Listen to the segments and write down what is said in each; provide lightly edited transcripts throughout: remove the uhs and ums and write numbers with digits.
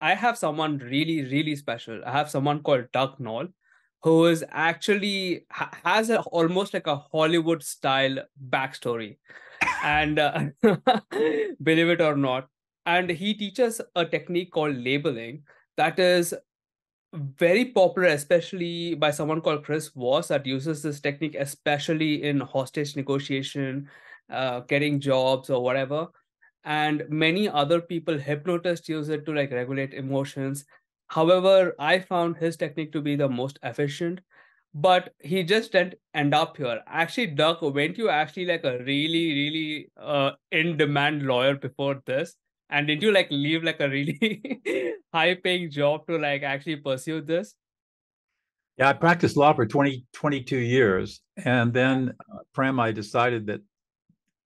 I have someone really, really special. I have someone called Doug Noll, who is actually has almost like a Hollywood style backstory. And believe it or not, and he teaches a technique called labeling that is very popular, especially by someone called Chris Voss, that uses this technique, especially in hostage negotiation, getting jobs or whatever. And many other people, hypnotists, use it to like regulate emotions. However, I found his technique to be the most efficient, but he just didn't end up here. Actually, Doug, weren't you actually like a really, really in-demand lawyer before this? And did you like leave like a really high-paying job to like actually pursue this? Yeah, I practiced law for 22 years. And then, Prem, I decided that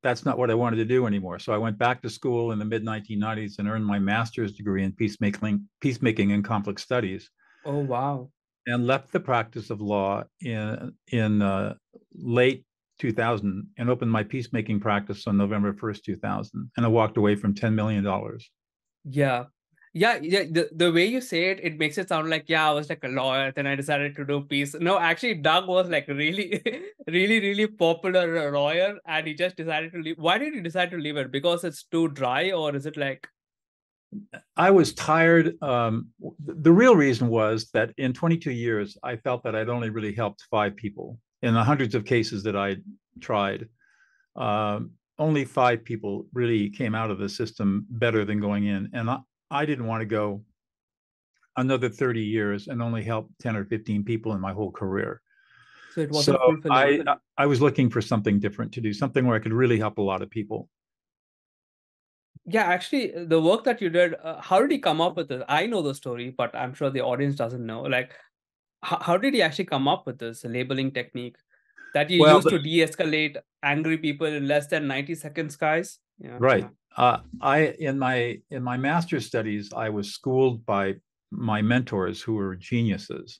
that's not what I wanted to do anymore. So I went back to school in the mid 1990s and earned my master's degree in peacemaking and conflict studies, Oh, wow. and left the practice of law in late 2000 and opened my peacemaking practice on November 1st, 2000. And I walked away from $10 million. Yeah. Yeah, yeah. The way you say it, it makes it sound like, yeah, I was like a lawyer, then I decided to do peace. No, actually, Doug was like really, really, really popular lawyer, and he just decided to leave. Why did he decide to leave it? Because it's too dry, or is it like, I was tired. The real reason was that in 22 years, I felt that I'd only really helped 5 people in the hundreds of cases that I tried. Only 5 people really came out of the system better than going in, and I didn't want to go another 30 years and only help 10 or 15 people in my whole career. so it So wasn't fulfilling? I was looking for something different to do, something where I could really help a lot of people. Yeah, actually, the work that you did, how did he come up with it? I know the story, but I'm sure the audience doesn't know. Like, how did he actually come up with this labeling technique that you Well, use to de-escalate angry people in less than 90 seconds, guys? Yeah. right. I in my master's studies, I was schooled by my mentors who were geniuses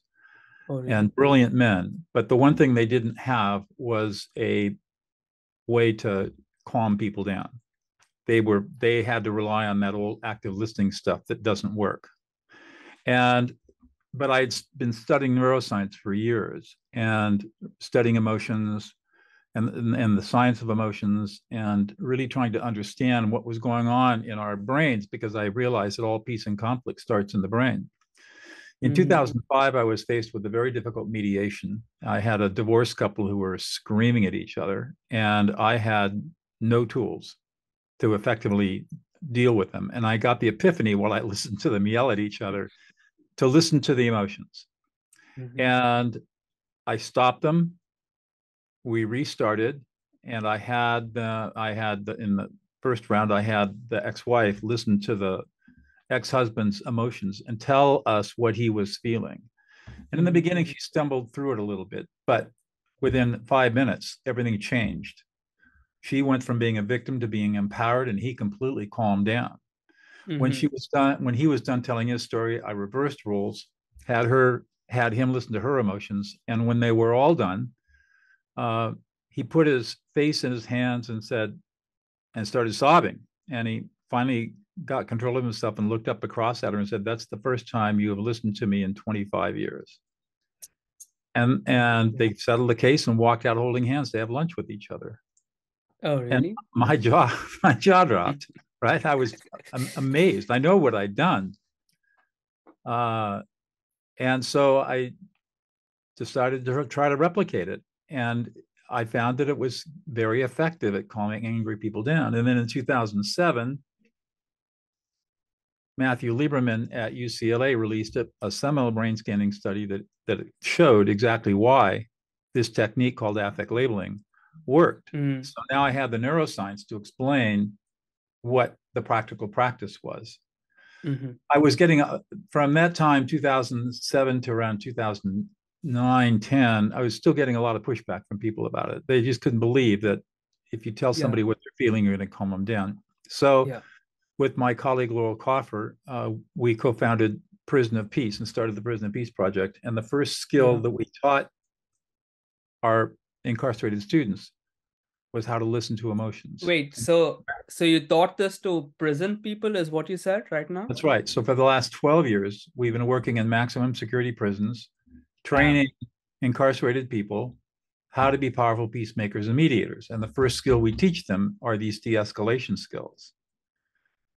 Oh, really? and brilliant men. But the one thing they didn't have was a way to calm people down. They had to rely on that old active listening stuff that doesn't work. And but I'd been studying neuroscience for years and studying emotions and the science of emotions and really trying to understand what was going on in our brains, because I realized that all peace and conflict starts in the brain. In Mm-hmm. 2005, I was faced with a very difficult mediation. I had a divorced couple who were screaming at each other, and I had no tools to effectively deal with them. And I got the epiphany while I listened to them yell at each other to listen to the emotions. Mm-hmm. And I stopped them. We restarted, and in the first round, I had the ex-wife listen to the ex-husband's emotions and tell us what he was feeling. And in the Mm-hmm. beginning, she stumbled through it a little bit, but within 5 minutes, everything changed. She went from being a victim to being empowered, and he completely calmed down. Mm-hmm. When he was done telling his story, I reversed roles, had him listen to her emotions, and when they were all done, uh, he put his face in his hands and started sobbing. And he finally got control of himself and looked up across at her and said, "That's the first time you have listened to me in 25 years." And they settled the case and walked out holding hands to have lunch with each other. Oh, And really? my jaw, my jaw dropped. Right, I was amazed. I know what I'd done, uh, and so I decided to try to replicate it. And I found that it was very effective at calming angry people down. And then in 2007, Matthew Lieberman at UCLA released a seminal brain scanning study that showed exactly why this technique called affect labeling worked. Mm-hmm. So now I have the neuroscience to explain what the practical practice was. Mm-hmm. I was getting from that time, 2007 to around 2009, 10, I was still getting a lot of pushback from people about it. They just couldn't believe that if you tell Yeah. somebody what they're feeling, you're going to calm them down. So Yeah. with my colleague Laurel Coffer, we co-founded Prison of Peace and started the Prison of Peace project. And the first skill Yeah. that we taught our incarcerated students was how to listen to emotions. Wait, so you taught this to prison people, is what you said right now? That's right. So for the last 12 years, we've been working in maximum security prisons, Damn. training incarcerated people how to be powerful peacemakers and mediators. And the first skill we teach them are these de-escalation skills.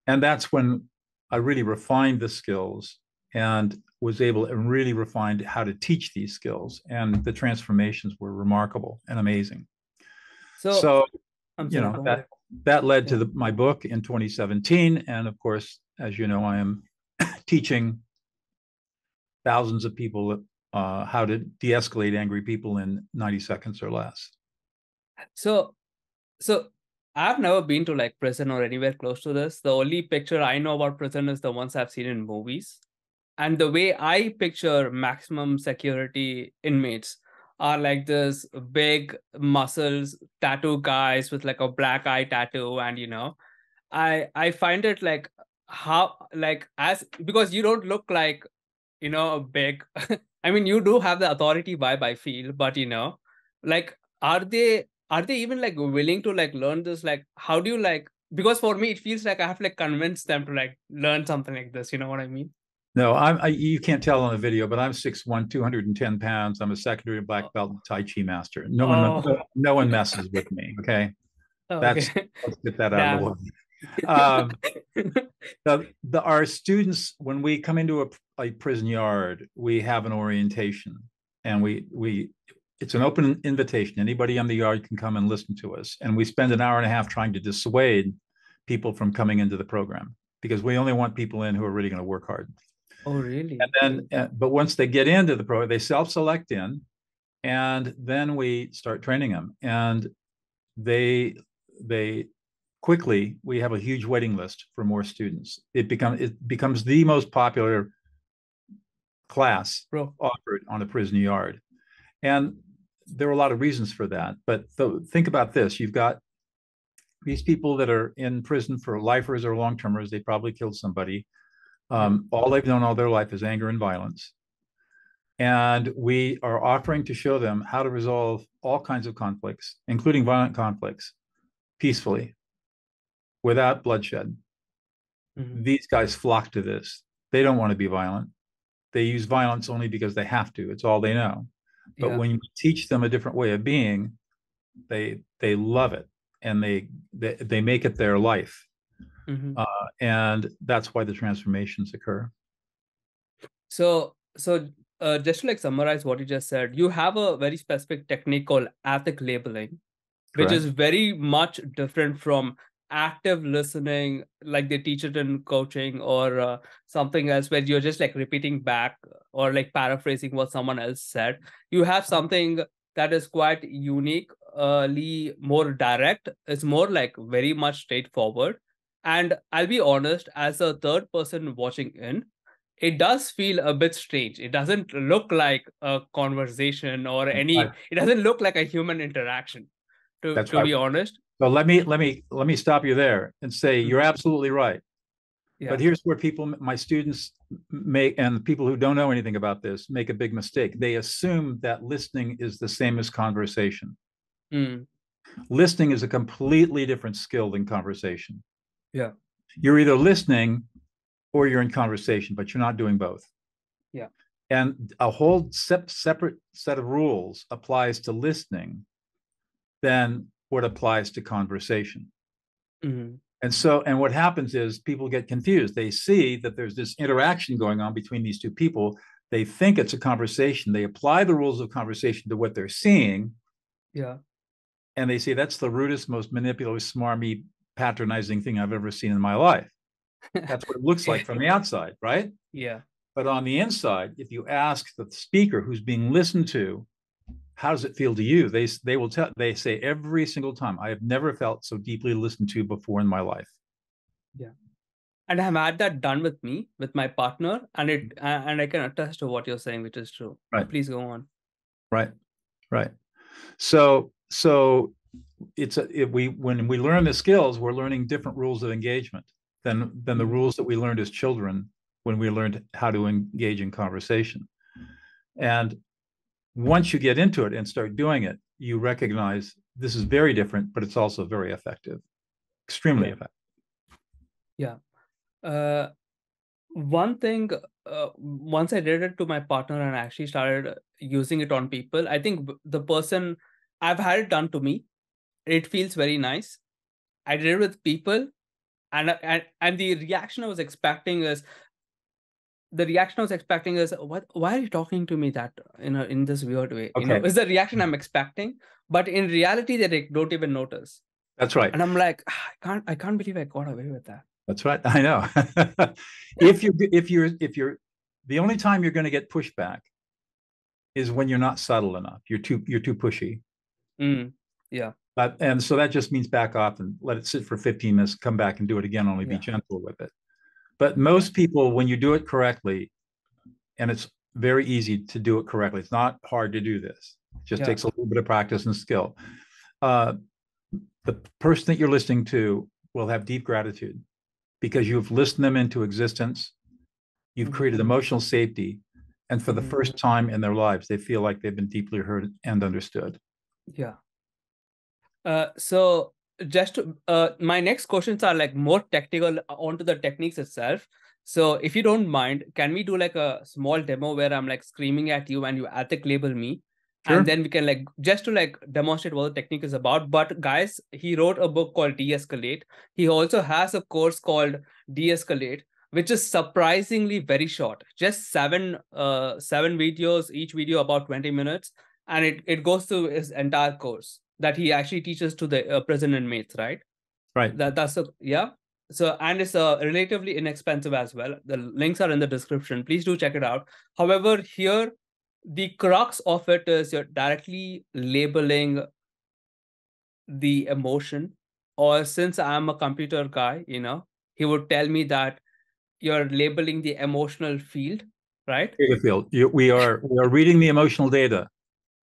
And that's when I really refined the skills and was able and really refined how to teach these skills. And the transformations were remarkable and amazing. So So, I'm you sorry, know, go on. that led Yeah. to my book in 2017. And of course, as you know, I am teaching thousands of people how to de-escalate angry people in 90 seconds or less. So so I've never been to like prison or anywhere close to this. The only picture I know about prison is the ones I've seen in movies. And the way I picture maximum security inmates are like this big muscles tattoo guys with like a black eye tattoo, and I find it like how like as because you don't look like a big I mean you do have the authority vibe I feel, but like are they even like willing to like learn this? Like how do you like, because for me it feels like I have to like convince them to like learn something like this, you know what I mean? No, you can't tell on the video, but I'm 6'1", 210 pounds. I'm a secondary black belt and Tai Chi master. Oh, No one messes with me. Okay. okay. Let's get that out of the Damn. way. Um, our students, when we come into a prison yard, we have an orientation, and it's an open invitation. Anybody on the yard can come and listen to us, and we spend an hour and a half trying to dissuade people from coming into the program, because we only want people in who are really going to work hard. Oh, really? And then, but once they get into the program, they self-select in, and then we start training them, and they quickly, we have a huge waiting list for more students. It becomes the most popular class Bro. offered on a prison yard. And there are a lot of reasons for that. But think about this. You've got these people that are in prison for lifers or long-termers. They probably killed somebody. All they've known all their life is anger and violence. And we are offering to show them how to resolve all kinds of conflicts, including violent conflicts, peacefully, without bloodshed. Mhm. These guys flock to this. They don't want to be violent. They use violence only because they have to. It's all they know. But Yeah. when you teach them a different way of being, they love it, and they make it their life. Mhm. And that's why the transformations occur. So just to like summarize what you just said, you have a very specific technique called ethic labeling, which is Correct. very much different from active listening, like they teach it in coaching or something else, where you're just like repeating back or like paraphrasing what someone else said. You have something that is quite uniquely more direct. It's more like very much straightforward. And I'll be honest, as a third person watching in, it does feel a bit strange. It doesn't look like a conversation or Right. it doesn't look like a human interaction, to That's right. be honest. So let me stop you there and say you're Mhm. absolutely right. But Yeah. here's where my students make, and the people who don't know anything about this, make a big mistake. They assume that listening is the same as conversation. Mm. Listening is a completely different skill than conversation. Yeah. You're either listening or you're in conversation, but you're not doing both. Yeah. And a whole separate set of rules applies to listening than what applies to conversation. Mm-hmm. And what happens is people get confused. They see that there's this interaction going on between these two people. They think it's a conversation. They apply the rules of conversation to what they're seeing, Yeah. and they say that's the rudest, most manipulative, smarmy, patronizing thing I've ever seen in my life. That's what it looks like from the outside, right? Yeah. But on the inside, if you ask the speaker who's being listened to, how does it feel to you? They say every single time, I have never felt so deeply listened to before in my life. Yeah. And I've had that done with me, with my partner, and I can attest to what you're saying, which is true. Right, Please go on. right, right. So when we learn the skills, we're learning different rules of engagement than the Mm-hmm. rules that we learned as children when we learned how to engage in conversation. And once you get into it and start doing it, you recognize This is very different, but it's also very effective, extremely Yeah. effective. Yeah. Uh, One thing, once I did it to my partner and I actually started using it on people, I think the person, I've had it done to me. It feels very nice. I did it with people, and the reaction I was expecting is what? Why are you talking to me that in this weird way? Okay, Is the reaction I'm expecting, but in reality they don't even notice, that's right. and I'm like, I can't believe I got away with that. That's right. I know. If you're the only time you're going to get pushback is when you're not subtle enough. You're too pushy. Mm, yeah, And so that just means back off and let it sit for 15 minutes, come back and do it again, only be yeah, gentle with it. But yeah, most people, when you do it correctly, and it's very easy to do it correctly, it's not hard to do this. It just yeah. takes a little bit of practice and skill. Uh, the person that you're listening to will have deep gratitude because you've listened them into existence. You've Mm-hmm. created emotional safety. And for the Mm-hmm. first time in their lives, they feel like they've been deeply heard and understood. Yeah. So just to, my next questions are like more technical onto the techniques itself. So if you don't mind, can we do like a small demo where I'm like screaming at you and you ethic label me, and Sure. then we can like just to like demonstrate what the technique is about. But guys, he wrote a book called De-escalate. He also has a course called De-escalate, which is surprisingly very short, just seven videos, each video about 20 minutes, and it goes through his entire course that he actually teaches to the prison inmates, right? Right. That's a yeah. So and it's relatively inexpensive as well. The links are in the description. Please do check it out. However, here the crux of it is you're directly labeling the emotion. Or since I'm a computer guy, he would tell me that you're labeling the emotional field, right? Data field. We are reading the emotional data.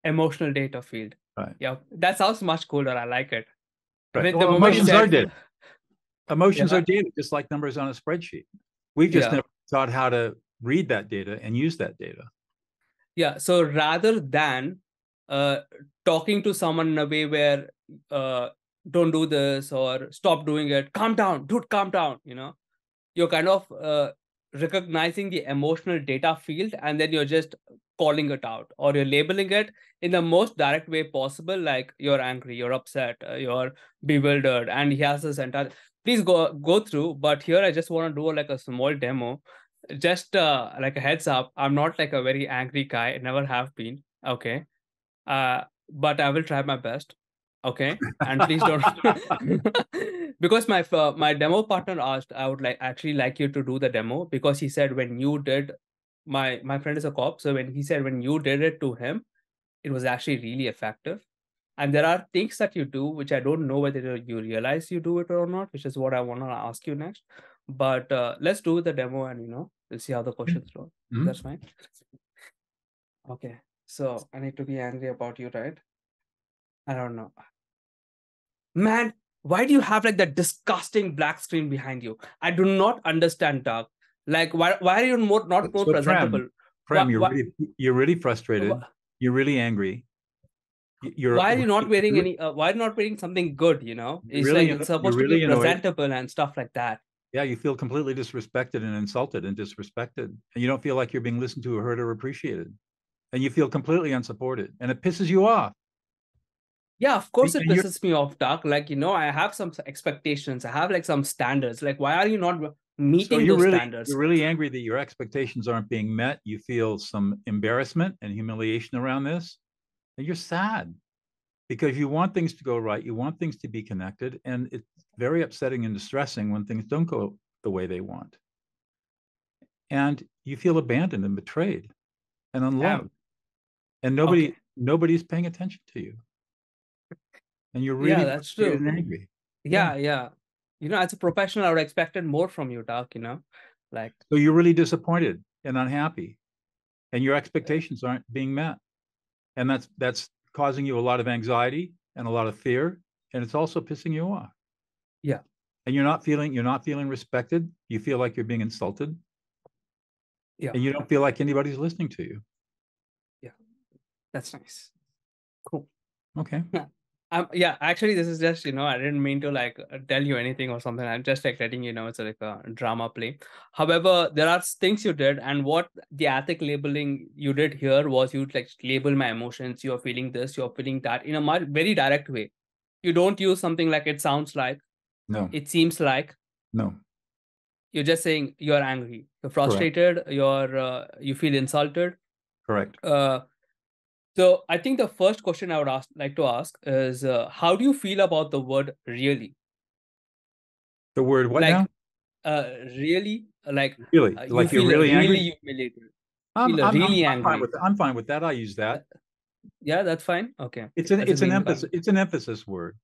Emotional data field. Right. Yeah, that sounds much cooler. I like it. Right. With the Well, moment you emotions are said, data. Emotions are yeah, data, just like numbers on a spreadsheet. We've just yeah, never taught how to read that data and use that data. yeah. So rather than uh, talking to someone in a way where uh, don't do this or stop doing it, calm down, dude, calm down, you're kind of recognizing the emotional data field and then you're just calling it out or you're labeling it in the most direct way possible, like you're angry, you're upset, you're bewildered, and he has this entire, please go through. But here I just want to do like a small demo, just like a heads up, I'm not like a very angry guy, never have been, okay? But I will try my best. Okay, and please don't because my demo partner asked, I would like you to do the demo, because he said when you did, my friend is a cop, so when he said when you did it to him, it was actually really effective. And there are things that you do which I don't know whether you realize you do it or not, which is what I want to ask you next. But let's do the demo and we'll see how the questions go. Mhm. That's fine. Okay, so I need to be angry about you, right? I don't know. Man, why do you have like that disgusting black screen behind you? I do not understand, Doug. Like, why are you not more So presentable? Prem, Why, you're really frustrated. why, You're really angry. You're why are you not wearing really, any? Why are you not wearing something good? you're It's like really it's you're supposed to be really annoyed. presentable and stuff like that. Yeah, you feel completely disrespected and insulted and disrespected, and you don't feel like you're being listened to or heard or appreciated, and you feel completely unsupported, and it pisses you off. Yeah, of course it And you're pisses me off, Doug. Like, I have some expectations. I have like some standards. Like, why are you not so meeting you're those really standards? you're really angry that your expectations aren't being met. You feel some embarrassment and humiliation around this, and you're sad because you want things to go right. You want things to be connected, and it's very upsetting and distressing when things don't go the way they want. And you feel abandoned and betrayed and Damn. unloved, and Okay. nobody's paying attention to you, and you're Yeah, really that's frustrated true. and angry. Yeah. Yeah, yeah. As a professional, I would expected more from you, Doc, like, So you're really disappointed and unhappy, and your expectations aren't being met, and that's causing you a lot of anxiety and a lot of fear, and it's also pissing you off. yeah, And you're not feeling respected. You feel like you're being insulted, yeah, and you don't feel like anybody's listening to you. yeah. That's nice. Cool. Okay. Yeah, actually, this is just, I didn't mean to like tell you anything or something. I'm just like letting you know it's like a drama play. However, there are things you did, and what the ethic labeling you did here was you like label my emotions. You're feeling this, you're feeling that in a very direct way. You don't use something like it sounds like, No, it seems like. no, You're just saying you're angry, you're correct, frustrated, you feel insulted. correct. Uh, so I think the first question I would like to ask is, how do you feel about the word really? The word what now? Like, really, like, Really? you Like you're feel really really angry? humiliated, feel really angry. I'm fine with that. I use Uh, that. yeah, that's fine. Okay, that's the It's an main emphasis. one. It's an emphasis word.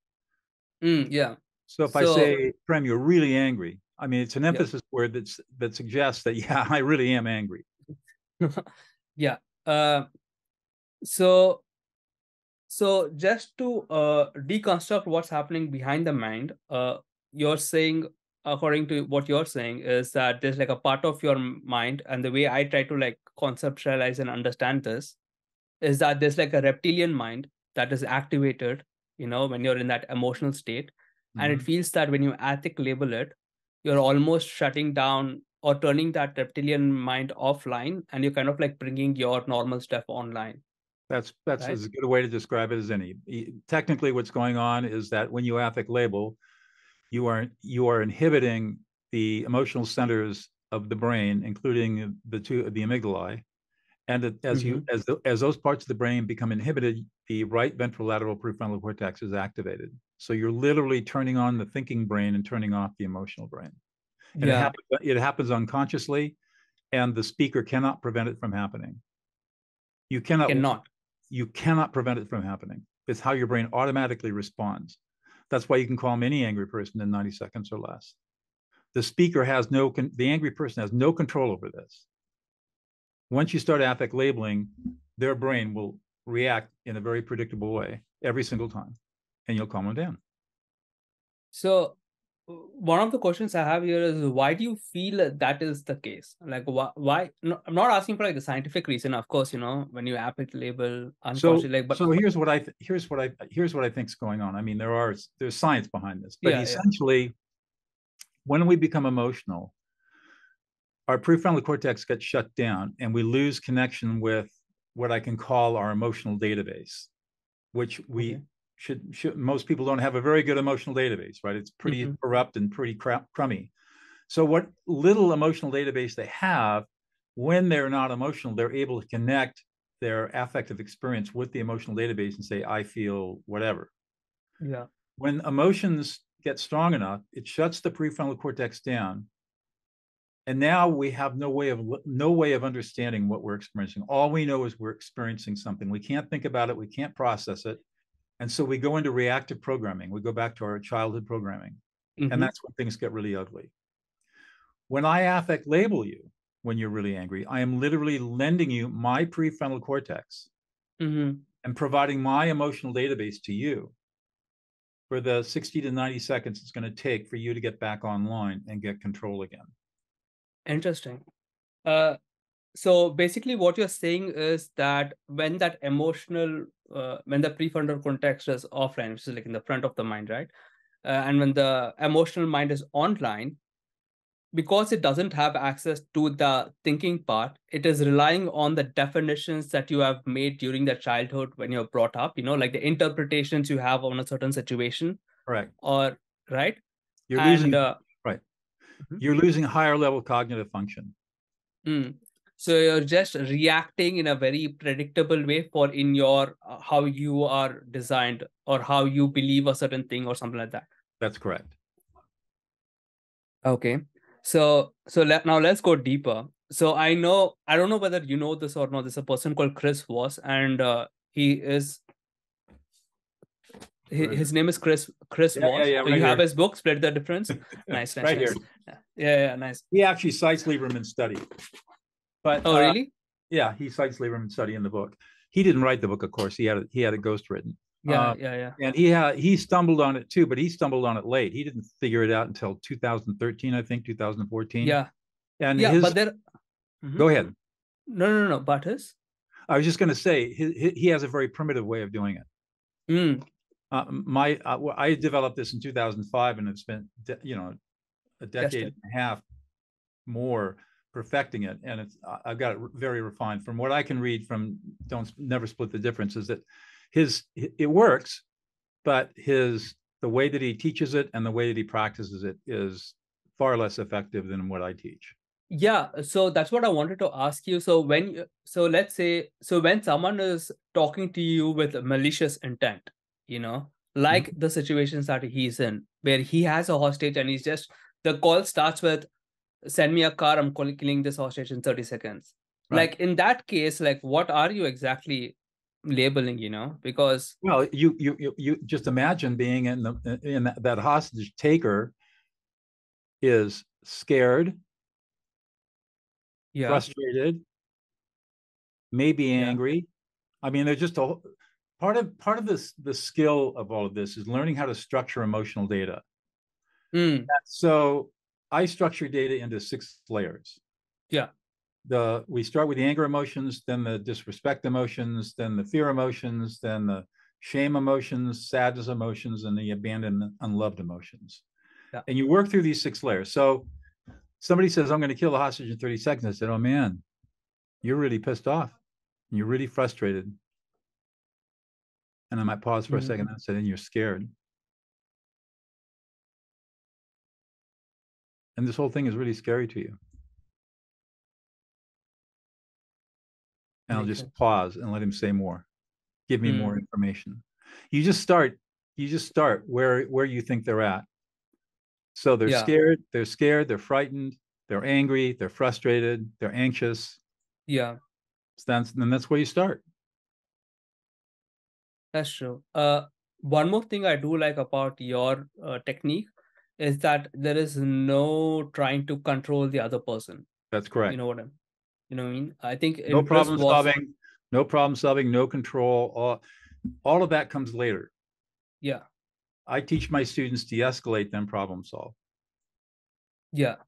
Yeah. So if I So say, Prem, you're really angry, I mean, it's an yeah, emphasis word that suggests that, yeah, I really am angry. yeah. Uh, so just to deconstruct what's happening behind the mind, you're saying, according to what you're saying, is that there's like a part of your mind, and the way I try to like conceptualize and understand this is that there's like a reptilian mind that is activated, when you're in that emotional state. And it Mhm. feels that when you ethic label it, you're almost shutting down or turning that reptilian mind offline, and you're kind of like bringing your normal stuff online, That's right? as good a way to describe it as any. Technically, what's going on is that when you affect label, you are inhibiting the emotional centers of the brain, including the amygdala. And Mm-hmm. as those parts of the brain become inhibited, the right ventrolateral prefrontal cortex is activated. So you're literally turning on the thinking brain and turning off the emotional brain. And Yeah, it happens unconsciously, and the speaker cannot prevent it from happening. You cannot cannot. you cannot prevent it from happening. It's how your brain automatically responds. That's why you can calm any angry person in 90 seconds or less. The angry person has no control over this. Once you start affect labeling, their brain will react in a very predictable way every single time, and you'll calm them down. So one of the questions I have here is, why do you feel that is the case? Like, why? No, I'm not asking for like the scientific reason. Of course, when you app it label So, unconsciously, like, but here's what I think is going on. I mean, there's science behind this, but yeah, yeah. essentially, when we become emotional, our prefrontal cortex gets shut down, and we lose connection with what I can call our emotional database, which Okay. we should most people don't have a very good emotional database, right? It's pretty Mm-hmm. corrupt and pretty crummy. So what little emotional database they have, when they're not emotional, they're able to connect their affective experience with the emotional database and say, I feel whatever. Yeah. When emotions get strong enough, it shuts the prefrontal cortex down. And now we have no way of understanding what we're experiencing. All we know is we're experiencing something. We can't think about it. We can't process it. And so we go into reactive programming. We go back to our childhood programming. And Mm-hmm. that's when things get really ugly. When I affect label you when you're really angry, I am literally lending you my prefrontal cortex Mm-hmm. and providing my emotional database to you for the 60 to 90 seconds it's going to take for you to get back online and get control again. Interesting. Uh, so basically, what you're saying is that when that when the prefrontal context is offline, which is like in the front of the mind, right? And when the emotional mind is online, because it doesn't have access to the thinking part, it is relying on the definitions that you have made during the childhood when you're brought up, like the interpretations you have on a certain situation, Correct. or right. You're And losing, right. Mhm. You're losing higher level cognitive function. Mm. So you're just reacting in a very predictable way for in your how you are designed, or how you believe a certain thing or something like that. That's correct. Okay. So now let's go deeper. So I don't know whether you know this or not. There's a person called Chris Voss, and he is Where is it? his name is Chris Voss. Yeah, right You have here. his book, Split the Difference. Nice, nice, Right here. nice. Yeah, nice. He actually cites Lieberman's study. But Oh, really? yeah, he cites Lieberman's study in the book. He didn't write the book, of course. He had it ghostwritten. Yeah, yeah. And he stumbled on it too, but he stumbled on it late. He didn't figure it out until 2013, I think, 2014. Yeah, And yeah. But there. go Mhm. ahead. No. But his. I was just going to say he has a very primitive way of doing it. Mm. I developed this in 2005, and it's been a decade Tested. and a half more perfecting it, and I've got it very refined. From what I can read from Don't Never Split the Difference is that it works, but the way that he teaches it and the way that he practices it is far less effective than what I teach. Yeah, so that's what I wanted to ask you. So let's say, so when someone is talking to you with malicious intent, like Mm-hmm. the situations that he's in, where he has a hostage and the call starts with, send me a car, I'm killing this hostage in 30 seconds. Right. Like in that case, like what are you exactly labeling, because Well, you just imagine being in that hostage taker is scared, yeah, frustrated, maybe yeah, angry. I mean, there's just a part of this, the skill of all of this is learning how to structure emotional data. mm, So I structure data into 6 layers. yeah, We start with the anger emotions, then the disrespect emotions, then the fear emotions, then the shame emotions, sadness emotions, and the abandoned, unloved emotions. yeah, And you work through these 6 layers. So somebody says, I'm going to kill the hostage in 30 seconds. I said, oh man, you're really pissed off. And you're really frustrated. And I might pause for a mm, second and say, and you're scared. And this whole thing is really scary to you. And I'll makes just sense. pause and let him say more. Give me more Mm, information. You just start, where you think they're at. So yeah, they're scared, they're frightened, they're angry, they're frustrated, they're anxious. yeah. Then that's where you start. That's true. One more thing I do like about your technique is that there is no trying to control the other person. That's You correct. know what I'm, you know what I mean? I think No interest problem was, solving, no control. All of that comes later. yeah, I teach my students de-escalate, then problem solve. yeah, to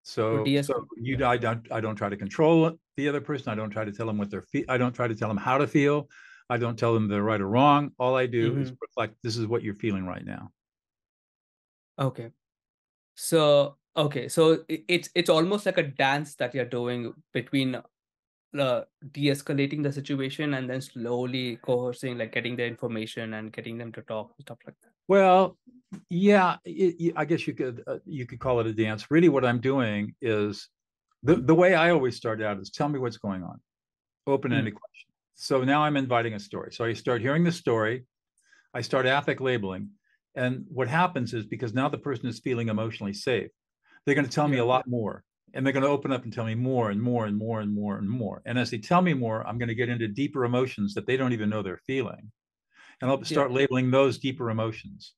So de-escalate. you, I don't try to control the other person. I don't try to tell them what they're I don't try to tell them how to feel. I don't tell them they're right or wrong. All I do is Hmm. reflect, this is what you're feeling right now. Okay. So it's almost like a dance that you're doing between de-escalating the situation and then slowly coercing, like getting the information and getting them to talk, stuff like that. Well, yeah, I guess you could call it a dance. Really, what I'm doing is the way I always start out is tell me what's going on, Mm, open-ended question. So now I'm inviting a story. So I start hearing the story, I start affect labeling, and what happens is, because now the person is feeling emotionally safe, they're going to tell me a yeah, lot more, and they're going to open up and tell me more and more and more and more and more. And as they tell me more, I'm going to get into deeper emotions that they don't even know they're feeling, and I'll yeah. start labeling those deeper emotions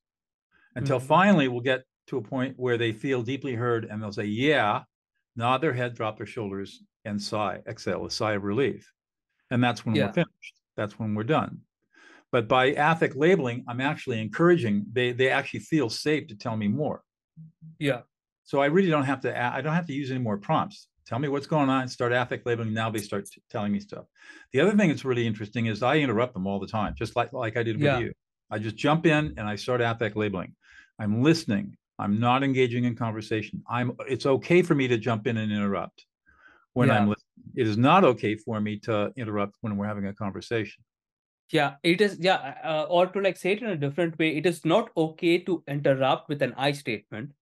until Mm, finally we'll get to a point where they feel deeply heard, and they'll say, yeah, nod their head, drop their shoulders, and sigh, exhale, a sigh of relief. And that's when we're yeah, finished. That's when we're done. But by affect labeling, I'm actually encouraging, they actually feel safe to tell me more. yeah, So I really I don't have to use any more prompts. Tell me what's going on, start affect labeling. Now they start telling me stuff. The other thing that's really interesting is I interrupt them all the time, just like I did with yeah, you. I just jump in and I start affect labeling. I'm listening. I'm not engaging in conversation. It's okay for me to jump in and interrupt when I'm yeah. listening. It is not okay for me to interrupt when we're having a conversation. Yeah, it is. Yeah, or to like say it in a different way, it is not okay to interrupt with an I statement,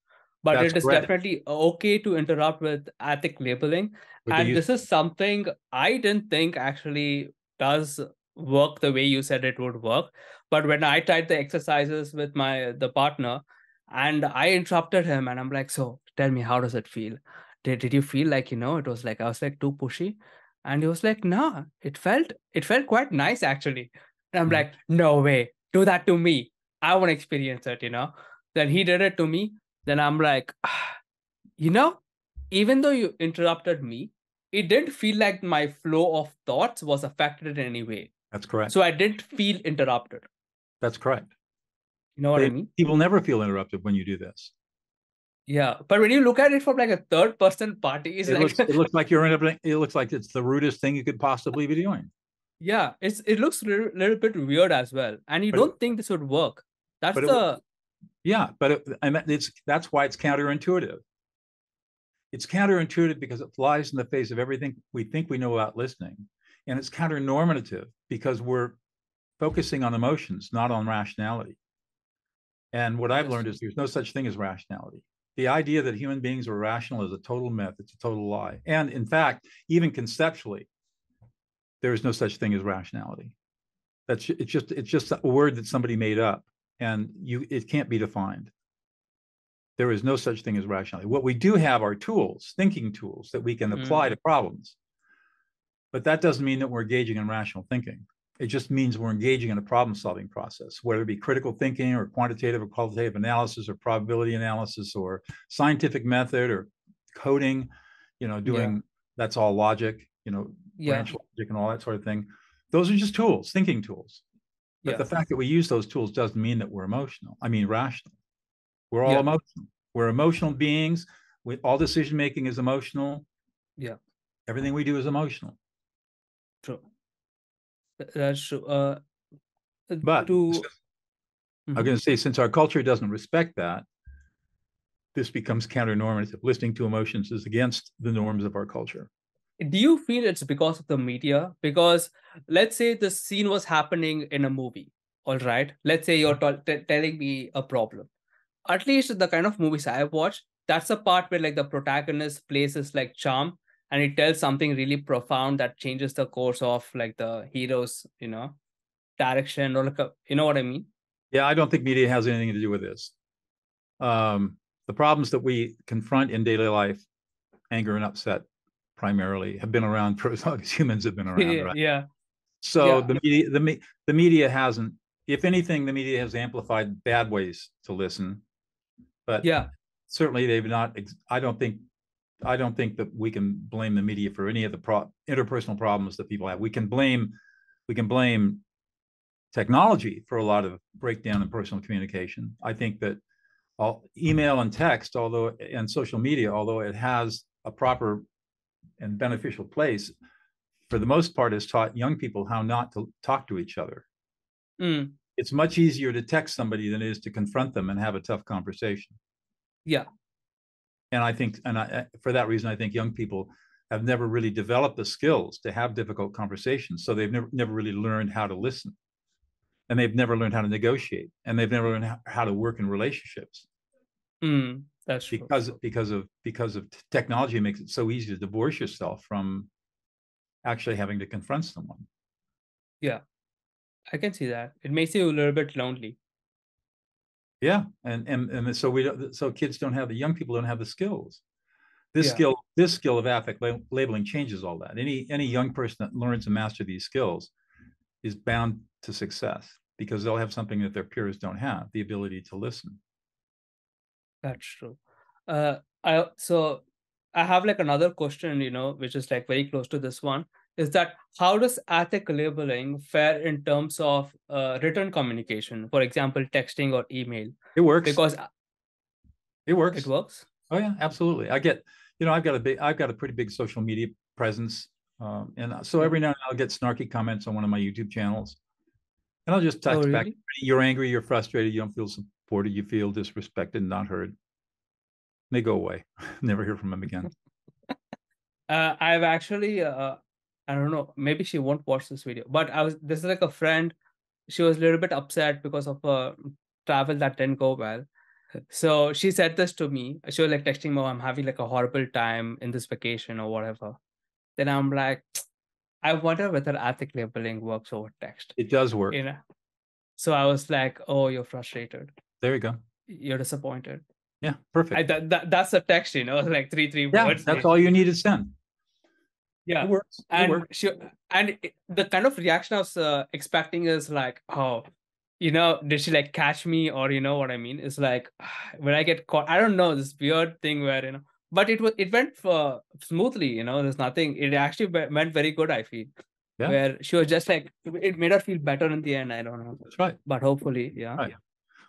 but That's it is correct. definitely okay to interrupt with ethic labeling. With the And use, this is something I didn't think actually does work the way you said it would work. But when I tried the exercises with the partner, and I interrupted him, and I'm like, so tell me, how does it feel? Did you feel like, it was like I was like too pushy? And he was like, nah, it felt quite nice actually. And I'm Mhm. like, no way, do that to me. I want to experience it. Then he did it to me. Then I'm like, you know, even though you interrupted me, it didn't feel like my flow of thoughts was affected in any way. That's correct. So I didn't feel interrupted. That's correct. You know what I mean? People never feel interrupted when you do this. Yeah. But when you look at it from like a third person party, it's It like, looks it looks like you're interrupting. It looks like it's the rudest thing you could possibly be doing. Yeah, it looks a little bit weird as well, and you But don't think this would work. That's but the that's why it's counterintuitive. It's counterintuitive because it flies in the face of everything we think we know about listening. And it's counternormative because we're focusing on emotions, not on rationality. And what I've that's learned true. is there's no such thing as rationality. The idea that human beings are rational is a total myth. It's a total lie. And in fact, even conceptually, there is no such thing as rationality. It's just a word that somebody made up, and it can't be defined. There is no such thing as rationality. What we do have are tools, thinking tools that we can apply Mm, to problems. But that doesn't mean that we're engaging in rational thinking. It just means we're engaging in a problem solving process, whether it be critical thinking or quantitative or qualitative analysis or probability analysis or scientific method or coding, yeah, doing that's all logic, yeah, branch logic and all that sort of thing. Those are just tools, thinking tools. But yeah, the fact that we use those tools doesn't mean that we're emotional. I mean, rational. We're all yeah, emotional. We're emotional beings. All decision making is emotional. yeah. Everything we do is emotional. True. That's true. But To I'm Mhm. going to say, since our culture doesn't respect that, this becomes counter-normative. Listening to emotions is against the norms of our culture. Do you feel it's because of the media? Because let's say the scene was happening in a movie. All right. Let's say you're telling me a problem. At least the kind of movies I've watched, that's a part where like the protagonist places like charm and it tells something really profound that changes the course of like the hero's, direction or like you know what I mean? Yeah, I don't think media has anything to do with this. The problems that we confront in daily life, anger and upset primarily, have been around for as long as humans have been around, right? Yeah. So Yeah. the media hasn't. If anything, the media has amplified bad ways to listen, but Yeah. certainly they've not. I don't think that we can blame the media for any of the interpersonal problems that people have. We can blame technology for a lot of breakdown in personal communication. I think that email and text, and social media, although it has a proper and beneficial place, for the most part, has taught young people how not to talk to each other. Mm, It's much easier to text somebody than it is to confront them and have a tough conversation. yeah. And for that reason, I think young people have never really developed the skills to have difficult conversations. So they've never really learned how to listen, and they've never learned how to negotiate, and they've never learned how to work in relationships That's true. because of technology makes it so easy to divorce yourself from actually having to confront someone. Yeah. I can see that. It makes you a little bit lonely. Yeah, and so kids don't have the young people don't have the skills. This Yeah. skill this skill of affect labeling changes all that. Any young person that learns and master these skills is bound to success because they'll have something that their peers don't have, the ability to listen. That's true. So I have like another question, which is like very close to this one, is that how does ethic labeling fare in terms of written communication, for example, texting or email? It works. Because It it works. works. Oh yeah, absolutely. I've got a pretty big social media presence, and so Yeah. every now and then I'll get snarky comments on one of my YouTube channels, and I'll just Oh, text back, really? "You're angry, you're frustrated, you don't feel supported, you feel disrespected, not heard." They go away. Never hear from them again. I've actually, I don't know, maybe she won't watch this video, but this is like a friend. She was a little bit upset because of travel that didn't go well. So she said this to me. She was like texting me, "Oh, I'm having like a horrible time in this vacation or whatever." Then I'm like, I wonder whether ethic labeling works over text. It does work. You know? So I was like, "Oh, you're frustrated. There you go. You're disappointed." Yeah, perfect. That's a text, like three Yeah, words that's all you need to send. It Yeah. works. It And works. the kind of reaction I was expecting is like, oh, did she like catch me, or you know what I mean? It's like when I get caught, I don't know, this weird thing where, but it went smoothly, there's nothing. It actually went very good, I feel. Yeah, Where she was just like, it made her feel better in the end. I don't know. that's right. But hopefully, yeah. Right.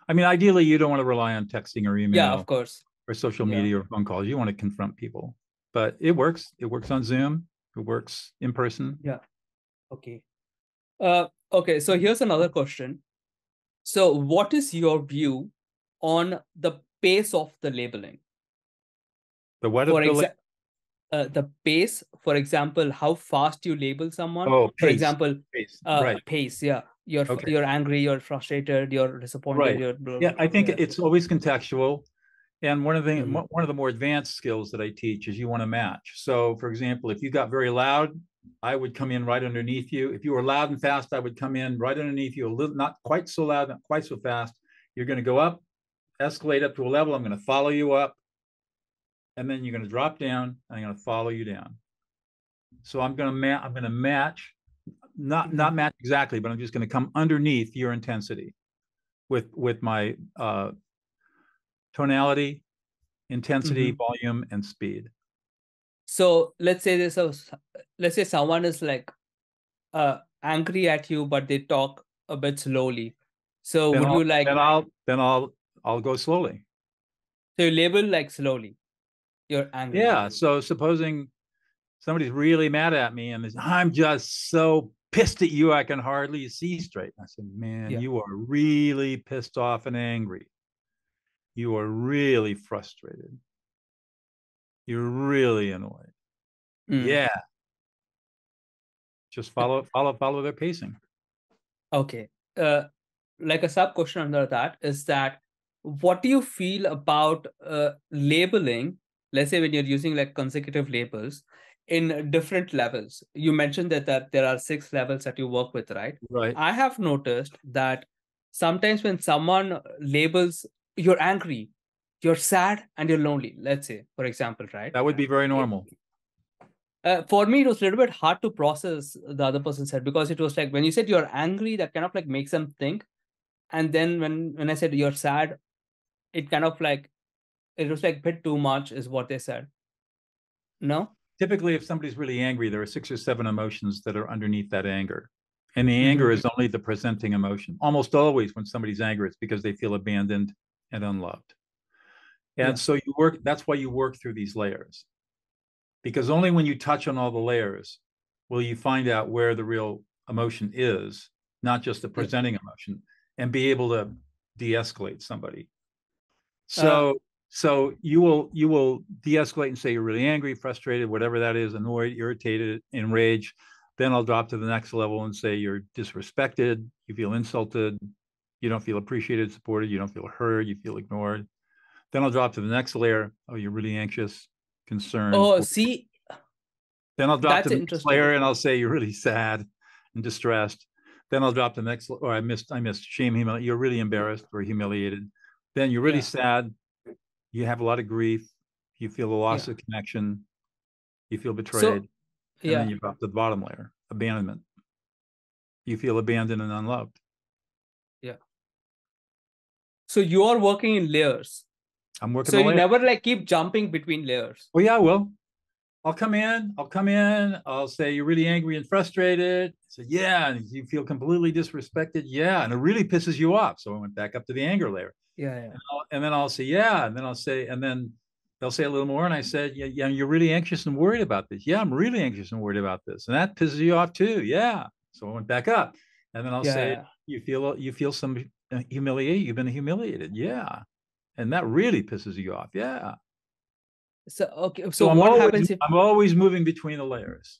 I mean, ideally, you don't want to rely on texting or Yeah, of email course. or social Yeah. media or phone calls. You want to confront people, but it works. It works on Zoom. It works in person. Yeah. Okay. Okay, so here's another question. So, what is your view on the pace of the labeling? The what For of the example, the pace, for example, how fast you label someone. oh For pace example, pace right. pace. Yeah, Okay. you're angry, you're frustrated, you're disappointed, Right. you're blah, Yeah, blah, I think yeah. it's always contextual. And Mm-hmm. one of the more advanced skills that I teach is you want to match. So, for example, if you got very loud, I would come in right underneath you. If you were loud and fast, I would come in right underneath you, a little, not quite so loud, not quite so fast. You're going to go up, escalate up to a level. I'm going to follow you up, and then you're going to drop down, and I'm going to follow you down. So I'm going to match, Mm-hmm. not match exactly, but I'm just going to come underneath your intensity with my tonality, intensity, Mm-hmm. volume, and speed. So let's say someone is like angry at you, but they talk a bit slowly. So Then would I'll you like then I'll then I'll I'll go slowly. so you label like slowly? You're angry. Yeah. So supposing somebody's really mad at me and I'm just so pissed at you I can hardly see straight. I said, man, Yeah. you are really pissed off and angry. You are really frustrated. You're really annoyed. Mm. Yeah. Just follow their pacing. Okay. Uh, like a sub question under that is that what do you feel about labeling, let's say when you're using like consecutive labels in different levels? You mentioned that there are 6 levels that you work with, right? Right. I have noticed that sometimes when someone labels you're angry, you're sad, and you're lonely, let's say, for example, right? That would be very normal. For me, it was a little bit hard to process the other person said because it was like when you said you're angry, that kind of like makes them think. And then when I said you're sad, it kind of like it was like a bit too much, is what they said. No? Typically, if somebody's really angry, there are 6 or 7 emotions that are underneath that anger. And the anger Mm-hmm. is only the presenting emotion. Almost always, when somebody's angry, it's because they feel abandoned and unloved. And Yeah. so that's why you work through these layers. Because only when you touch on all the layers will you find out where the real emotion is, not just the Yeah. presenting emotion, and be able to de-escalate somebody. Uh, So you will de-escalate and say you're really angry, frustrated, whatever that is, annoyed, irritated, enraged. Then I'll drop to the next level and say you're disrespected, you feel insulted, you don't feel appreciated, supported, you don't feel heard, you feel ignored. Then I'll drop to the next layer. Oh, you're really anxious, concerned. oh, see, Then I'll drop to that's the next interesting. layer and I'll say you're really sad and distressed. Then I'll drop to the next, or I missed shame, humiliation. You're really embarrassed or humiliated. Then you're really Yeah. sad. You have a lot of grief. You feel a loss Yeah. of connection. You feel So, betrayed. And then yeah. you drop to the bottom layer, abandonment. You feel abandoned and unloved. Yeah. So you are working in layers. I'm working So the you layer. never like keep jumping between layers. Oh, yeah, I will. I'll come in. I'll say you're really angry and frustrated. I said, yeah. And you feel completely disrespected. Yeah. And it really pisses you off. So I went back up to the anger layer. Yeah. Yeah. And then I'll say, yeah. And then I'll say, and then they'll say a little more. And I said, yeah, yeah, you're really anxious and worried about this. Yeah, I'm really anxious and worried about this. And that pisses you off too. Yeah. So I went back up. And then I'll Yeah. say, Yeah. you feel some humiliation. You've been humiliated. Yeah. And that really pisses you off. Yeah. So okay. So I'm always moving between the layers.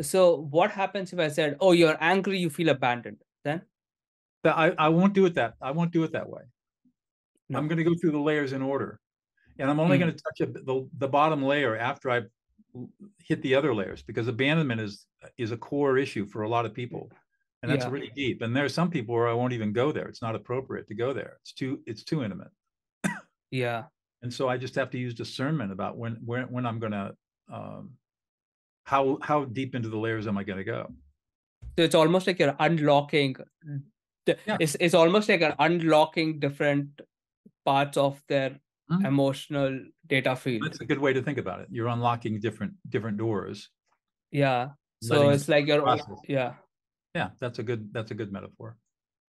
So what happens if I said, "Oh, you're angry, you feel abandoned"? Then I won't do it that way. I'm no. going to go through the layers in order. And I'm only Mm. going to touch the bottom layer after I've hit the other layers, because abandonment is a core issue for a lot of people, and that's Yeah. really deep. And there are some people where I won't even go there. It's not appropriate to go there. It's too intimate. Yeah. And so I just have to use discernment about when I'm going to how deep into the layers am I going to go? So it's almost like you're unlocking. Yeah. It's almost like you're unlocking different parts of their Mhm. emotional data field. That's a good way to think about it. You're unlocking different doors, Yeah. So letting it's like you're process. yeah. Yeah, that's a good metaphor.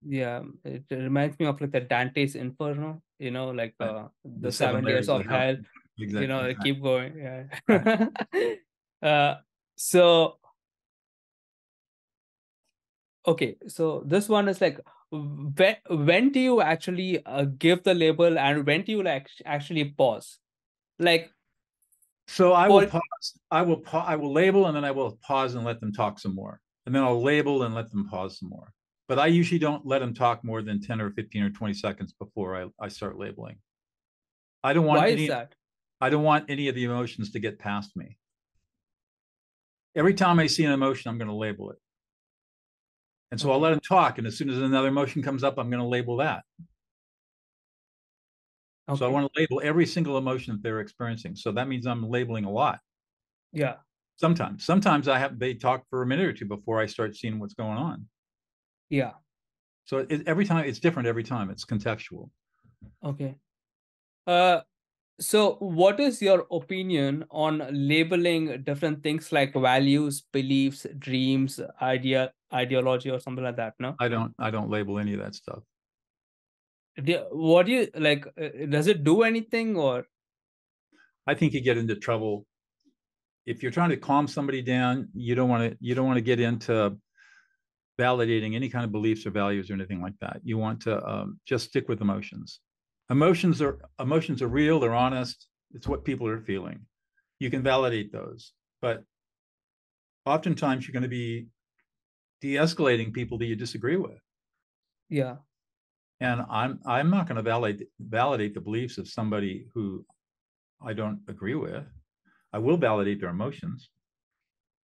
Yeah. It reminds me of like the Dante's Inferno, like Right. The the seven 7 layers layers of of hell. hell, Exactly. keep going. Yeah. Right. uh so Okay, so this one is like, when do you actually give the label, and when do you like actually pause? Like, So I will for pause. I will label, and then I will pause and let them talk some more. And then I'll label and let them pause some more. But I usually don't let them talk more than 10 or 15 or 20 seconds before I start labeling. I don't why want is any that? I don't want any of the emotions to get past me. Every time I see an emotion, I'm going to label it. And so I'll let Okay, them talk. And as soon as another emotion comes up, I'm going to label that. So I okay, want to label every single emotion that they're experiencing. So that means I'm labeling a lot. yeah, Sometimes they talk for a minute or two before I start seeing what's going on. yeah, So every time it's different. Every time it's contextual. okay. Uh, so what is your opinion on labeling different things like values, beliefs, dreams, ideology, or something like that? No, I don't label any of that stuff. what do you like? Does it do anything, or I think you get into trouble if you're trying to calm somebody down. You don't want to get into validating any kind of beliefs or values or anything like that. You want to just stick with emotions. Emotions are real. They're honest. It's what people are feeling. You can validate those, but oftentimes you're going to be de-escalating people that you disagree with. yeah, And I'm not going to validate the beliefs of somebody who I don't agree with. I will validate their emotions.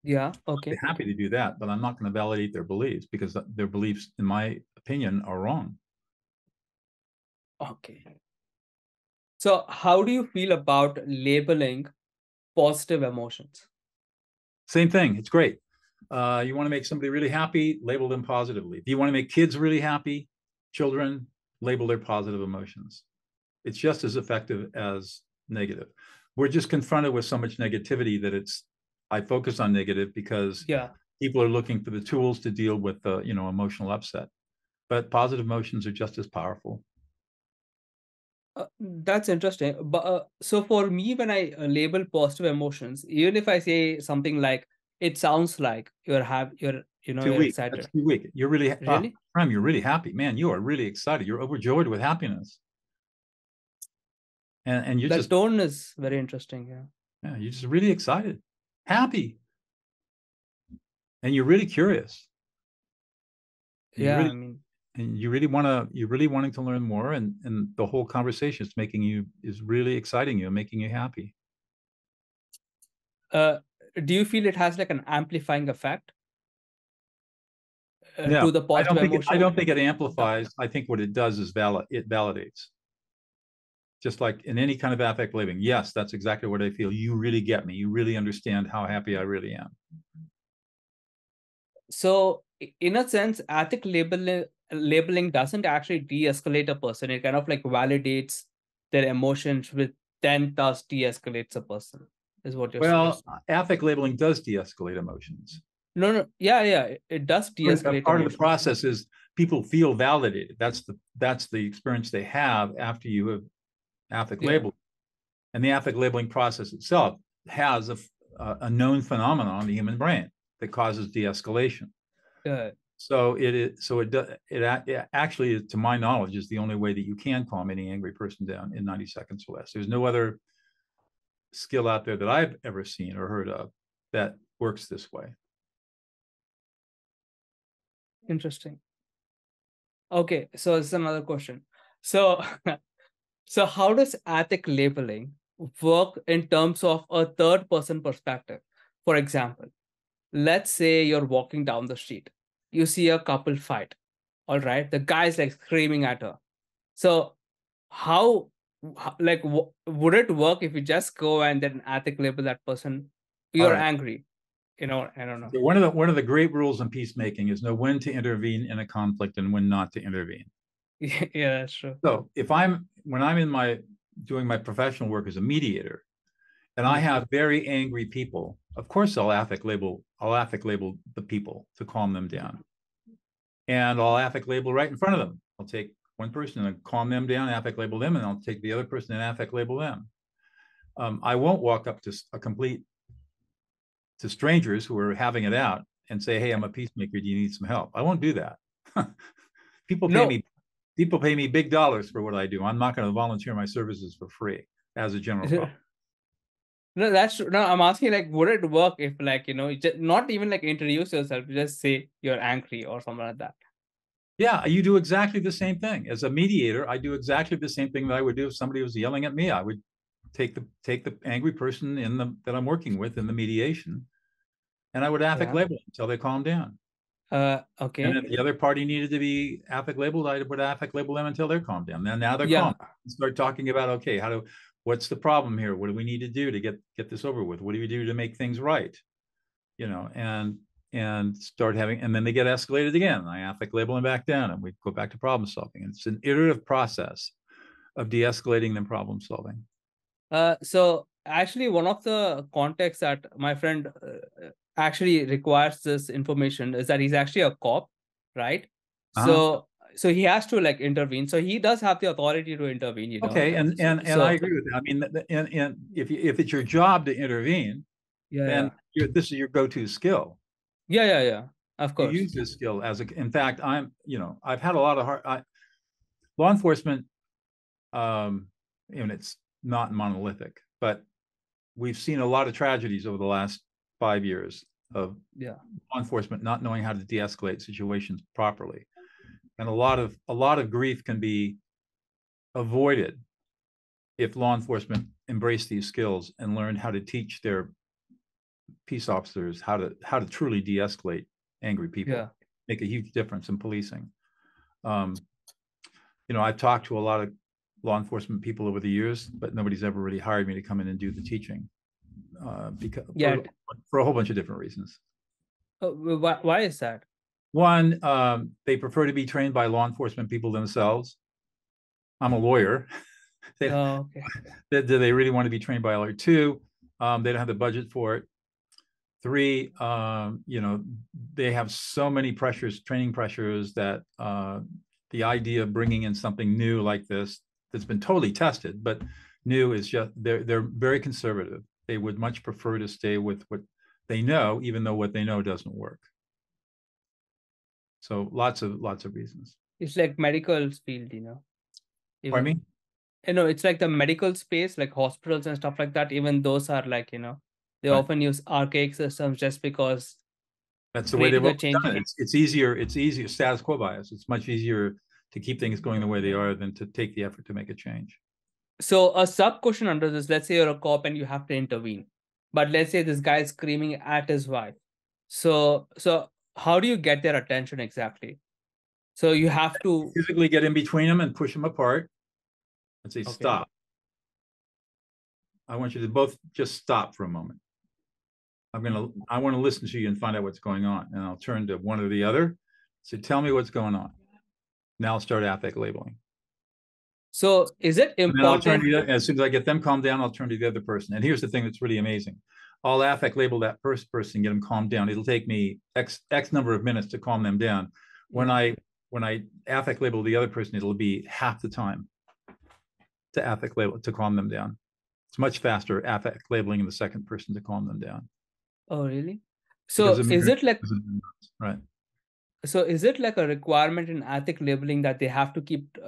yeah, I'd okay, be happy to do that, but I'm not going to validate their beliefs because their beliefs, in my opinion, are wrong. okay. So how do you feel about labeling positive emotions? Same thing. It's great. You want to make somebody really happy, label them positively. If you want to make kids really happy, children, label their positive emotions. It's just as effective as negative. We're just confronted with so much negativity that I focus on negative because Yeah, people are looking for the tools to deal with the emotional upset. But positive emotions are just as powerful. that's interesting. But so for me, when I label positive emotions, even if I say something like, "It sounds like Too you're weak. That's excited." too weak. You're really Really? Prime, you're really happy. Man, you are really excited. You're overjoyed with happiness. And you're The just tone is very interesting. Yeah. yeah, you're just really excited, happy, and you're really curious. And you Yeah, really I mean, you're really wanting to learn more, and the whole conversation is really exciting you and making you happy. uh, do you feel it has like an amplifying effect No, to the positive I emotion? don't think it No. amplifies. I think what it does is it validates. Just like in any kind of affect living. Yes, that's exactly what I feel. You really get me. You really understand how happy I really am. So, in a sense, ethic labeling doesn't actually de-escalate a person. It kind of like validates their emotions, with then thus de-escalates a person. Is what you're Well, suggesting? affect labeling does de-escalate emotions. No, no, yeah, yeah, it does de-escalate Part of the emotions. process is people feel validated. That's the experience they have after you have affect Yeah, labeled. And the affect labeling process itself has a known phenomenon in the human brain that causes de-escalation. yeah, So it actually, to my knowledge, is the only way that you can calm any angry person down in 90 seconds or less. There's no other skill out there that I've ever seen or heard of that works this way. interesting. Okay, so this is another question. So, so how does ethic labeling work in terms of a third person perspective? For example, let's say you're walking down the street, you see a couple fight. All right, the guy's like screaming at her. So how, like, would it work if you just go and then ethic label that person? All You're right. angry, I don't know. So one of the great rules in peacemaking is know when to intervene in a conflict and when not to intervene. Yeah, that's true. So when I'm in my doing my professional work as a mediator, and I Yeah, have very angry people, of course I'll affect label the people to calm them down. And I'll affect label right in front of them. I'll take one person and calm them down, affect label them, and I'll take the other person and affect label them. I won't walk up to strangers who are having it out and say, hey, I'm a peacemaker, do you need some help? I won't do that. people pay No. me people pay me big dollars for what I do. I'm not going to volunteer my services for free as a general public. No, that's true. No, I'm asking like, would it work if like, you just not even like introduce yourself, just say you're angry or something like that? Yeah, you do exactly the same thing. As a mediator, I do exactly the same thing that I would do if somebody was yelling at me. I would take the angry person that I'm working with in the mediation, and I would affect Yeah. label until they calm down. And Okay. if the other party needed to be affect labeled, I would affect label them until they're calmed down. Now they're Yeah. calm. Start talking about, okay, what's the problem here? What do we need to do to get this over with? What do we do to make things right? And start having, and then they get escalated again. I affect label them back down, and we go back to problem solving. It's an iterative process of de-escalating then problem solving. So actually, one of the contexts that my friend actually requires this information is that he's actually a cop, right? Uh-huh. So he has to like intervene. So he does have the authority to intervene. Okay, and I agree with that. I mean, and if it's your job to intervene, then yeah, this is your go-to skill. yeah. Of You course. use this skill in fact, I've had a lot of law enforcement, and it's not monolithic, but we've seen a lot of tragedies over the last 5 years of Yeah. law enforcement not knowing how to de-escalate situations properly. And a lot of grief can be avoided if law enforcement embrace these skills and learn how to teach their peace officers how to truly de-escalate angry people. Yeah. Make a huge difference in policing. I've talked to a lot of law enforcement people over the years, but nobody's ever really hired me to come in and do the teaching, because Yeah. for a whole bunch of different reasons. Why is that? One, they prefer to be trained by law enforcement people themselves. I'm a lawyer. Okay. Do they really want to be trained by a lawyer? Two, they don't have the budget for it. Three, they have so many pressures, training pressures, that the idea of bringing in something new like this that's been totally tested, but new is just, they're very conservative. They would much prefer to stay with what they know, even though what they know doesn't work. So lots of reasons. It's like medical field. Pardon Even me? it's like the medical space, like hospitals and stuff like that. Even those are like, they Right. often use archaic systems just because That's the way they've creating a always change. done it. It's easier. It's easier. Status quo bias. It's much easier to keep things going the way they are than to take the effort to make a change. So a sub question under this, let's say you're a cop and you have to intervene, but let's say this guy is screaming at his wife. So how do you get their attention exactly? So you have to. Physically get in between them and push them apart and say, Okay. stop. I want you to both just stop for a moment. I want to listen to you and find out what's going on. And I'll turn to one or the other. So tell me what's going on. Now I'll start affect labeling. So is it And then I'll turn important? to as soon as I get them calmed down, I'll turn to the other person. And here's the thing that's really amazing. I'll affect label that first person, get them calmed down. It'll take me X number of minutes to calm them down. When I affect label the other person, it'll be half the time to affect label to calm them down. It's much faster affect labeling the second person to calm them down. Oh, really? So is it like right? So is it like a requirement in ethic labeling that they have to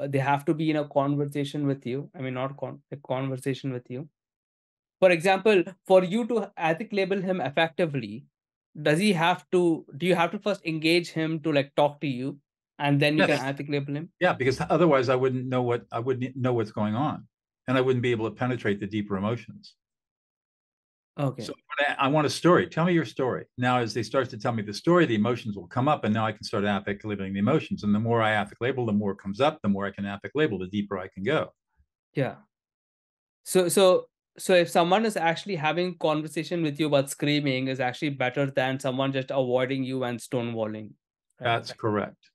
they have to be in a conversation with you? I mean, not a conversation with you. For example, for you to ethic label him effectively, do you have to first engage him to like talk to you, and then you can Yes. ethic label him? Yeah, because otherwise I wouldn't know what's going on, and I wouldn't be able to penetrate the deeper emotions. Okay. So I want a story. Tell me your story. Now, as they start to tell me the story, the emotions will come up, and now I can start affect labeling the emotions. And the more I affect label, the more comes up, the more I can affect label, the deeper I can go. Yeah. So if someone is actually having conversation with you but screaming is actually better than someone just avoiding you and stonewalling. Right? That's correct.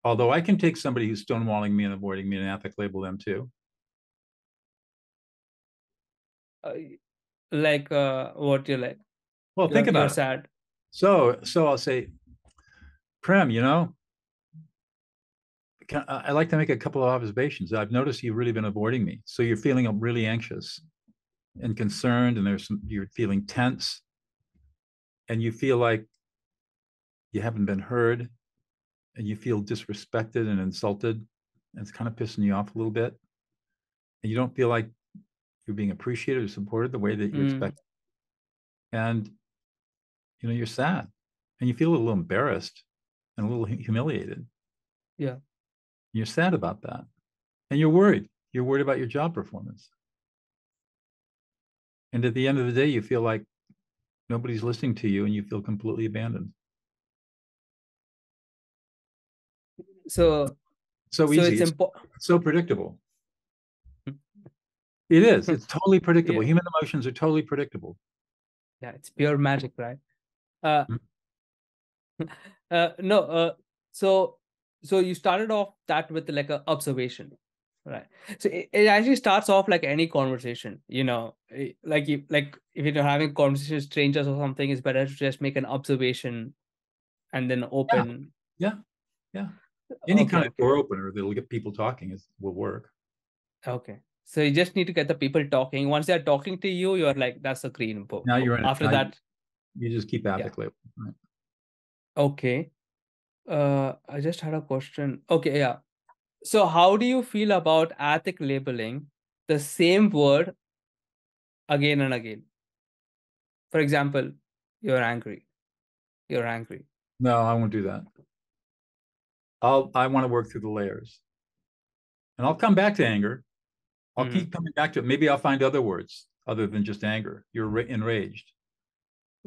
Although I can take somebody who's stonewalling me and avoiding me and affect label them too. What you like? Well, think about You're it. sad. So I'll say, Prem, I'd like to make a couple of observations. I've noticed you've really been avoiding me. So you're feeling really anxious and concerned, and you're feeling tense. and you feel like you haven't been heard, and you feel disrespected and insulted, and it's kind of pissing you off a little bit, and you don't feel like you're being appreciated or supported the way that you Mm, expect, and you're sad, and you feel a little embarrassed and a little humiliated. yeah. You're sad about that, and you're worried. You're worried about your job performance, and at the end of the day, you feel like nobody's listening to you, and you feel completely abandoned. So So so easy. it's It's important. so predictable. It is. It's totally predictable. Yeah, Human emotions are totally predictable. yeah, it's pure magic, right? Uh, Mm. no, so so you started off that with like a observation, right? So it actually starts off like any conversation, like if you're having conversation with strangers or something, it's better to just make an observation and then Yeah, open. yeah, yeah. Any Okay, kind of okay, door opener that'll get people talking will work. okay. So you just need to get the people talking. Once they're talking to you, you're like, that's a green book. Now you're in it. After Now that, you just keep yeah, affect labeling. Right? okay. I just had a question. Okay, yeah. So how do you feel about ethic labeling the same word again and again? For example, you're angry. You're angry. No, I won't do that. I want to work through the layers, and I'll come back to anger. I'll Hmm. keep coming back to it. Maybe I'll find other words other than just anger. You're enraged.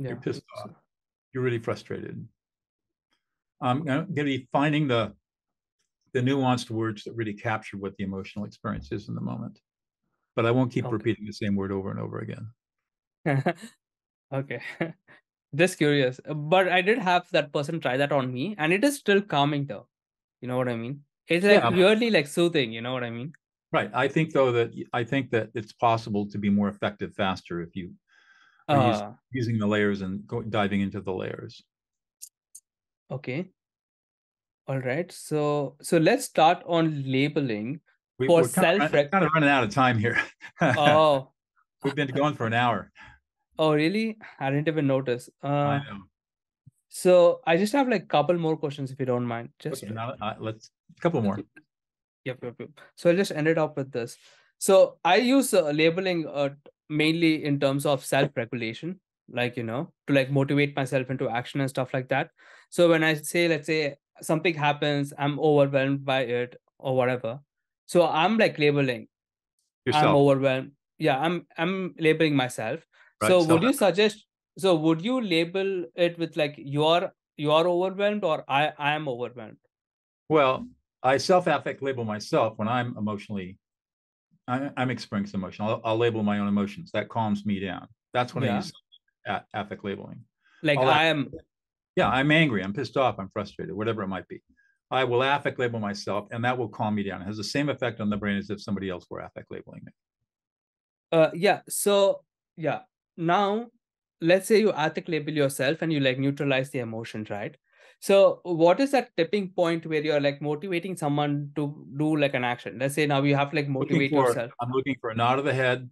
You're Yeah. pissed off. So, You're really frustrated. I'm going to be finding the nuanced words that really capture what the emotional experience is in the moment. But I won't keep okay. repeating the same word over and over again. Okay. Just curious. But I did have that person try that on me, and it is still calming though. You know what I mean? It's like Yeah, weirdly like soothing, you know what I mean? right. I think that it's possible to be more effective faster if you are Uh using the layers and diving into the layers. okay. All right. So let's start on labeling for We're self rec. kind of running out of time here. Oh, We've been going for an hour. oh really? I didn't even notice. I know. So I just have like couple more questions if you don't mind. Okay, Just now let's a couple more. yep. So I just ended up with this. So I use labeling mainly in terms of self-regulation, like to like motivate myself into action and stuff like that. So when I say, let's say something happens, I'm overwhelmed by it or whatever. So I'm like labeling, I'm Yourself, overwhelmed. Yeah, I'm labeling myself. right? So Self. would you suggest? So would you label it with like you are overwhelmed or I am overwhelmed? Well, I self-affect label myself when I'm emotionally. I'm experiencing emotion. I'll label my own emotions. That calms me down. That's when I Yeah, use affect labeling. like I'll I am. Yeah, I'm angry, I'm pissed off, I'm frustrated, whatever it might be. I will affect label myself, and that will calm me down. It has the same effect on the brain as if somebody else were affect labeling me. Yeah. So yeah. Now, let's say you ethic label yourself and you like neutralize the emotion, right? So what is that tipping point where you're like motivating someone to do like an action? Let's say now you have to like motivate yourself. I'm looking for a nod of the head.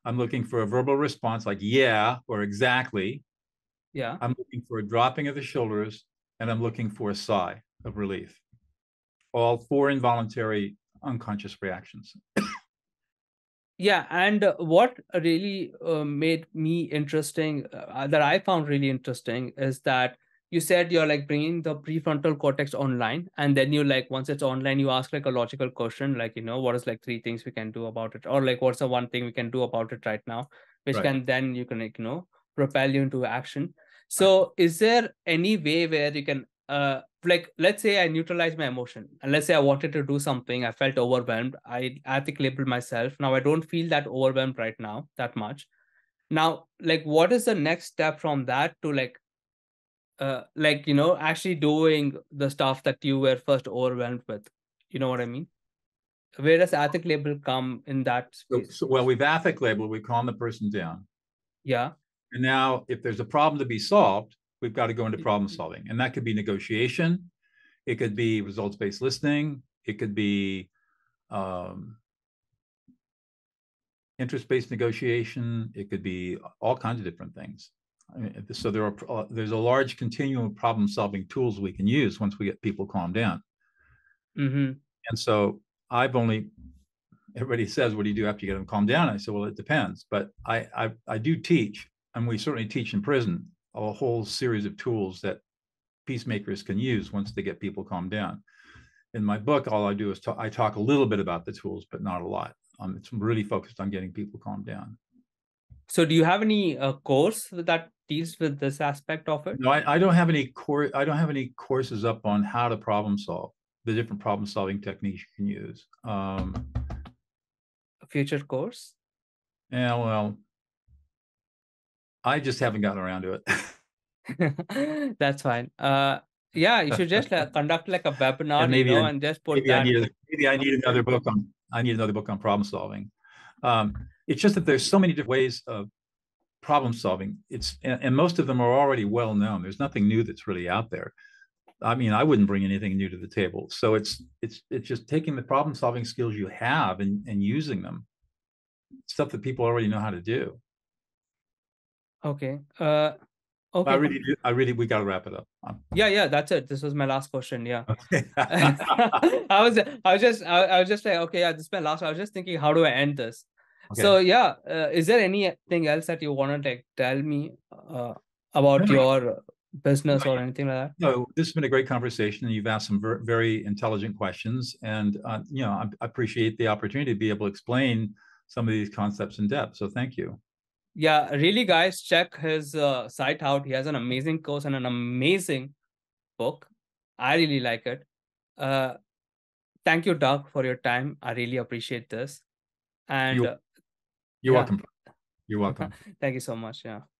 I'm looking for a verbal response like yeah or exactly. Yeah. I'm looking for a dropping of the shoulders, and I'm looking for a sigh of relief. All four involuntary unconscious reactions. Yeah, and what really made me interesting, that I found really interesting, is that you said you're like bringing the prefrontal cortex online, and then you like once it's online, you ask like a logical question, like what is like three things we can do about it, or like what's the one thing we can do about it right now, which Right, can then you can like propel you into action. right. So, is there any way where you can like let's say I neutralize my emotion and let's say I wanted to do something, I felt overwhelmed, I ethic labeled myself, now I don't feel that overwhelmed right now that much. Now like what is the next step from that to like actually doing the stuff that you were first overwhelmed with, you know what I mean? Where does ethic label come in that space? Well, we've affect labeled, we calm the person down. Yeah. And now, if there's a problem to be solved, we've got to go into problem solving. And that could be negotiation. It could be results-based listening. It could be um, interest-based negotiation. It could be all kinds of different things. So there's a large continuum of problem-solving tools we can use once we get people calmed down. Mm-hmm. And so everybody says, what do you do after you get them calmed down? I say, well, it depends. But I do teach, and we certainly teach in prison, a whole series of tools that peacemakers can use once they get people calmed down. In my book, all I do is I talk a little bit about the tools, but not a lot. It's really focused on getting people calmed down. So do you have any course that deals with this aspect of it? No, I don't have any courses up on how to problem solve, the different problem solving techniques you can use. A future course? Yeah, well, I just haven't gotten around to it. That's fine. Yeah, you should just conduct like a webinar, and maybe and just put maybe that. maybe I need another book on problem solving. It's just that there's so many different ways of problem solving. And most of them are already well known. There's nothing new that's really out there. I mean, I wouldn't bring anything new to the table. So it's just taking the problem solving skills you have and using them, stuff that people already know how to do. Okay. Okay. We got to wrap it up. Yeah, that's it. This was my last question. Yeah. Okay. I was just like, okay, yeah, this is my last. I was just thinking, how do I end this? Okay. So yeah, is there anything else that you want to like tell me about your business or anything like that? No, this has been a great conversation, and you've asked some very intelligent questions, and I appreciate the opportunity to be able to explain some of these concepts in depth. So thank you. Yeah, really, guys, check his site out. He has an amazing course and an amazing book. I really like it. Thank you, Doug, for your time. I really appreciate this. And You're welcome. You're welcome. Thank you so much. Yeah.